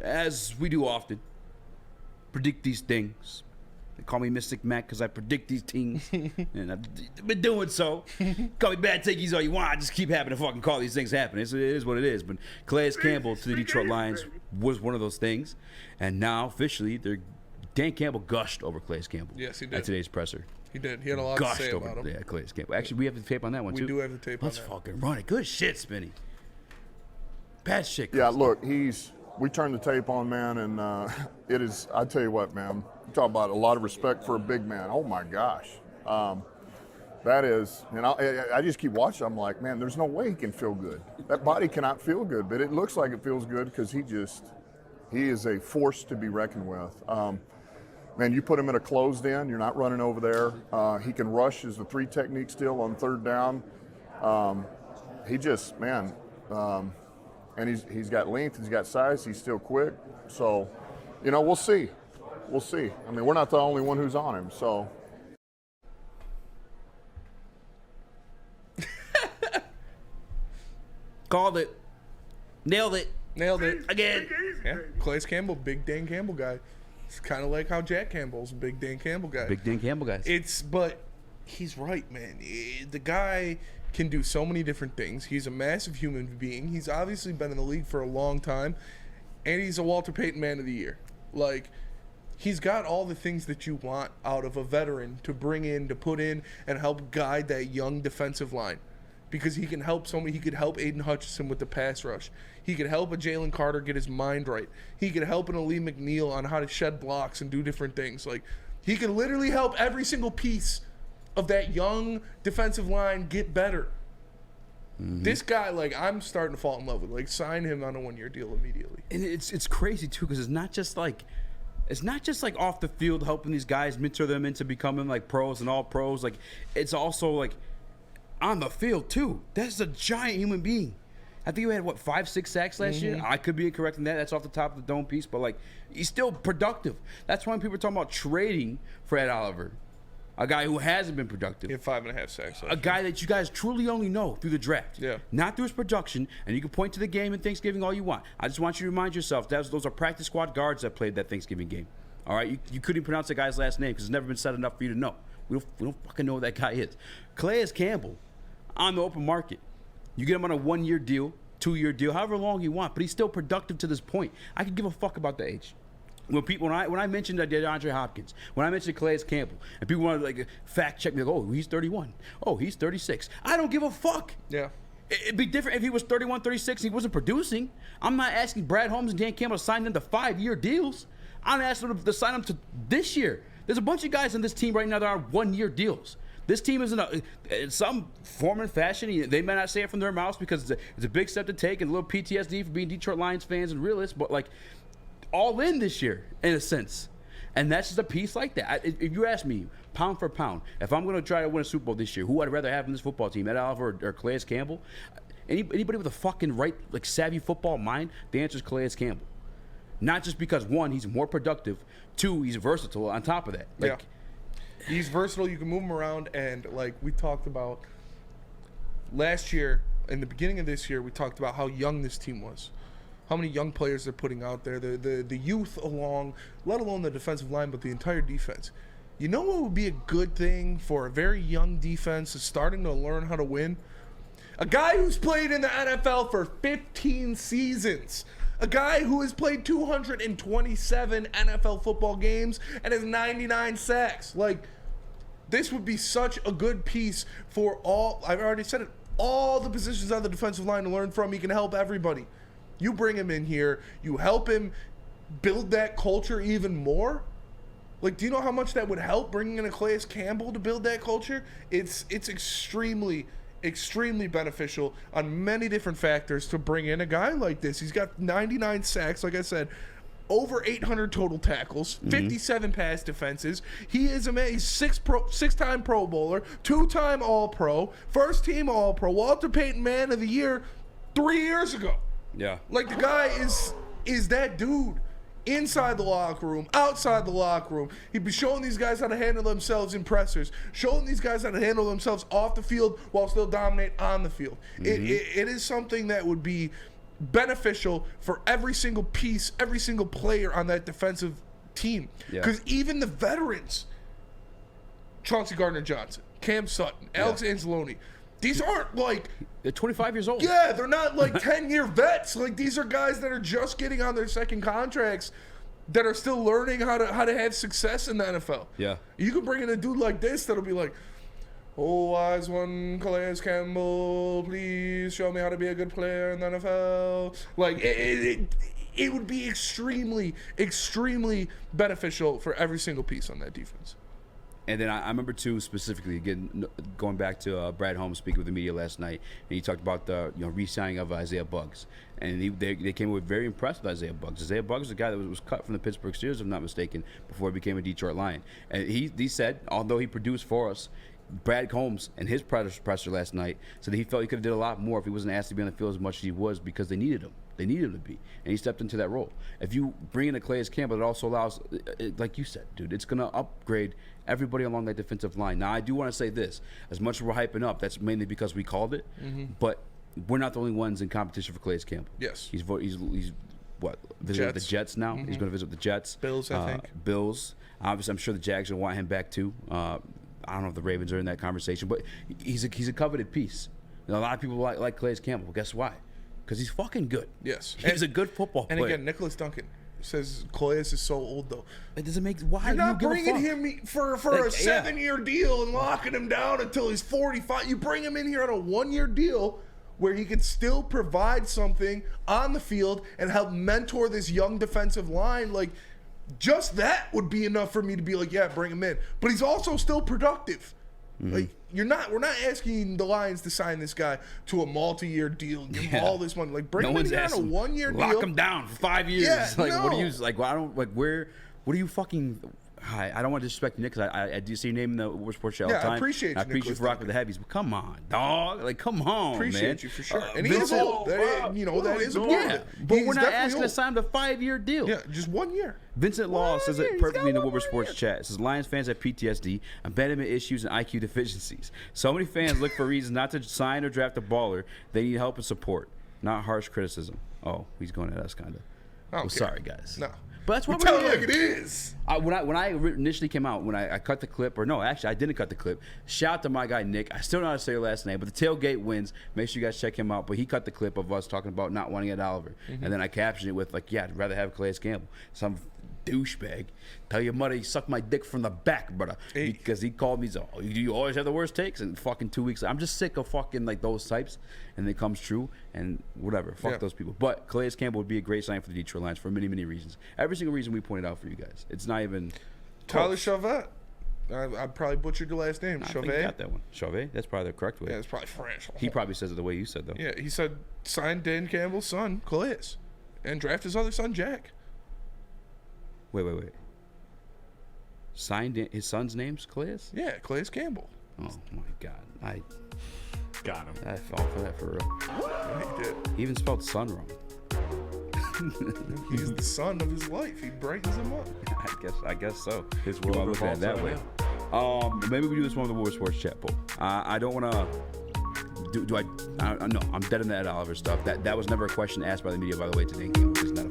as we do often, predict these things. They call me Mystic Mac because I predict these things, and I've been doing so. Call me bad takeies all you want. I just keep having to fucking call these things happen. It is what it is. But Calais Campbell to the Detroit Lions was one of those things, and now officially, Dan Campbell gushed over Calais Campbell. Yes, he did. At today's presser. He did. He had a lot to say about him. Yeah, Calais Campbell. Actually, we have the tape on that one too. We do have the tape on that. Let's fucking run it. Good shit, Spinny. Bad shit. Yeah, look, we turned the tape on, man, and it is, I tell you what, man, you talk about a lot of respect for a big man. Oh, my gosh. That is, and I just keep watching. I'm like, man, there's no way he can feel good. That body cannot feel good, but it looks like it feels good because he is a force to be reckoned with. Man, you put him in a closed end, you're not running over there. He can rush as the 3 technique still on third down. He just, man, and he's got length, he's got size, he's still quick. So, we'll see. We'll see. I mean, we're not the only one who's on him, so. Called it. Nailed it. Again. Yeah, Calais Campbell, big Dan Campbell guy. It's kind of like how Jack Campbell's a big Dan Campbell guy. Big Dan Campbell guys. But he's right, man. The guy can do so many different things. He's a massive human being. He's obviously been in the league for a long time, and he's a Walter Payton Man of the Year. Like, he's got all the things that you want out of a veteran to bring in, to put in, and help guide that young defensive line. Because he can help somebody. He could help Aiden Hutchinson with the pass rush. He could help a Jalen Carter get his mind right. He could help an Ali McNeil on how to shed blocks and do different things. Like, he can literally help every single piece of that young defensive line get better. Mm-hmm. This guy, I'm starting to fall in love with. Sign him on a 1-year deal immediately. And it's crazy too, because it's not just off the field helping these guys, mentor them into becoming pros and all pros. It's also on the field too. That's a giant human being. I think he had 5-6 sacks last year. I could be incorrect in that. That's off the top of the dome piece, but he's still productive. That's why people are talking about trading for Ed Oliver, a guy who hasn't been productive. He had 5.5 sacks. A guy that you guys truly only know through the draft. Yeah. Not through his production, and you can point to the game in Thanksgiving all you want. I just want you to remind yourself those are practice squad guards that played that Thanksgiving game. All right? You couldn't pronounce the guy's last name because it's never been said enough for you to know. We don't fucking know who that guy is. Calais Campbell, on the open market. You get him on a 1-year deal, 2-year deal, however long you want, but he's still productive to this point. I could give a fuck about the age. When I mentioned DeAndre Hopkins, when I mentioned Calais Campbell, and people want to fact check me, oh, he's 31. Oh, he's 36. I don't give a fuck. Yeah. It'd be different if he was 31, 36, and he wasn't producing. I'm not asking Brad Holmes and Dan Campbell to sign them to 5-year deals. I'm asking them to sign them to this year. There's a bunch of guys on this team right now that are 1-year deals. This team is in some form and fashion. They may not say it from their mouths because it's a big step to take and a little PTSD for being Detroit Lions fans and realists, but all in this year in a sense. And that's just a piece like that. If you ask me, pound for pound, if I'm going to try to win a Super Bowl this year, who I'd rather have in this football team, Ed Oliver or Calais Campbell? Anybody with a fucking right, savvy football mind, the answer is Calais Campbell. Not just because, 1, he's more productive, 2, he's versatile on top of that. Yeah. He's versatile. You can move him around, and we talked about last year, in the beginning of this year, we talked about how young this team was, how many young players they're putting out there, the youth along, let alone the defensive line, but the entire defense. You know what would be a good thing for a very young defense that's starting to learn how to win? A guy who's played in the NFL for 15 seasons. A guy who has played 227 NFL football games and has 99 sacks. This would be such a good piece for all, I've already said it, all the positions on the defensive line to learn from. He can help everybody. You bring him in here, you help him build that culture even more. Do you know how much that would help bringing in a Calais Campbell to build that culture? It's extremely beneficial on many different factors to bring in a guy like this. He's got 99 sacks, like I said, over 800 total tackles, 57 pass defenses. He is a man. He's 6-time Pro Bowler, 2-time All-Pro, first-team All-Pro, Walter Payton Man of the Year 3 years ago. Yeah. The guy is that dude. Inside the locker room, outside the locker room. He'd be showing these guys how to handle themselves in pressers, showing these guys how to handle themselves off the field while still dominate on the field. It is something that would be beneficial for every single piece, every single player on that defensive team. Yeah. Because even the veterans, Chauncey Gardner-Johnson, Cam Sutton, Alex Anzalone, these aren't like... They're 25 years old. Yeah, they're not like 10-year vets. Like, these are guys that are just getting on their second contracts that are still learning how to have success in the NFL. Yeah. You can bring in a dude like this that'll be like, oh, wise one, Calais Campbell, please show me how to be a good player in the NFL. Like, it would be extremely, extremely beneficial for every single piece on that defense. And then I remember, too, specifically, again, going back to Brad Holmes speaking with the media last night, and he talked about the re-signing of Isaiah Buggs. And they came away very impressed with Isaiah Buggs. Isaiah Buggs is a guy that was cut from the Pittsburgh Steelers, if I'm not mistaken, before he became a Detroit Lion. And he said, although he produced for us, Brad Holmes and his presser last night said that he felt he could have did a lot more if he wasn't asked to be on the field as much as he was because they needed him. They needed him to be, and he stepped into that role. If you bring in a Calais Campbell, it also allows, like you said, dude, it's going to upgrade everybody along that defensive line. Now, I do want to say this. As much as we're hyping up, that's mainly because we called it, but we're not the only ones in competition for Calais Campbell. Yes. He's what, visiting the Jets now? He's going to visit the Jets. Bills, I think. Bills. Obviously, I'm sure the Jags will want him back, too. I don't know if the Ravens are in that conversation, but he's a coveted piece. A lot of people like Calais Campbell. Guess why? Because he's fucking good. Yes. He's a good football player. And again, Nicholas Duncan says Calais is so old, though. It doesn't make... Why? You're not bringing him for a 7-year deal and locking him down until he's 45. You bring him in here on a 1-year deal where he can still provide something on the field and help mentor this young defensive line. Like, just that would be enough for me to be like, yeah, bring him in. But he's also still productive. Like, we're not asking the Lions to sign this guy to a multi-year deal, give him all this money. Like, bring him in here on a 1-year deal. Lock him down for 5 years. Yeah, what do you like? I don't like where. What do you fucking? I don't want to disrespect Nick because I do see your name in the Woodward Sports Show all the time. I appreciate you. I appreciate you for rocking with the heavies, but come on, dog. Like, come on, appreciate man. you for sure. And he is old. That is a part of it. But we're not asking to sign him to a 5-year deal. Yeah, just 1 year. Vincent Law says it perfectly in the Woodward Sports chat. It says Lions fans have PTSD, abandonment issues, and IQ deficiencies. So many fans look for reasons not to sign or draft a baller. They need help and support, not harsh criticism. Oh, he's going at us, kind of. Well, sorry, guys. No. But that's what we're telling like it is. When I initially came out, when I cut the clip, or no, actually I didn't cut the clip. Shout out to my guy Nick. I still don't know how to say your last name, but the tailgate wins. Make sure you guys check him out. But he cut the clip of us talking about not wanting Ed Oliver, and then I captioned it with like, yeah, I'd rather have Calais Campbell. Some douchebag. Tell your mother he sucked my dick from the back, brother. Hey. Because he called me, so you always have the worst takes, and fucking 2 weeks. I'm just sick of fucking like those types, and it comes true, and whatever. Fuck those people. But Calais Campbell would be a great sign for the Detroit Lions for many, many reasons. Every single reason we pointed out for you guys. It's not even Tyler Chauvet. I probably butchered your last name. I Chauvet. think you got that one. Chauvet? That's probably the correct way. Yeah, it's probably French. He probably says it the way you said, though. Yeah, he said sign Dan Campbell's son, Calais, and draft his other son, Jack. Wait. Signed in, his son's name's Calais? Yeah, Calais Campbell. Oh, my God. I Got him. I fell for that for real. Yeah, he did. He even spelled son wrong. He's the son of his life. He brightens him up. I guess so. His You world wanna look at it that way. Maybe we do this one with the Woodward Sports chat poll. I don't want to. No, I'm dead in the Ed Oliver stuff. That was never a question asked by the media, by the way, today. It's not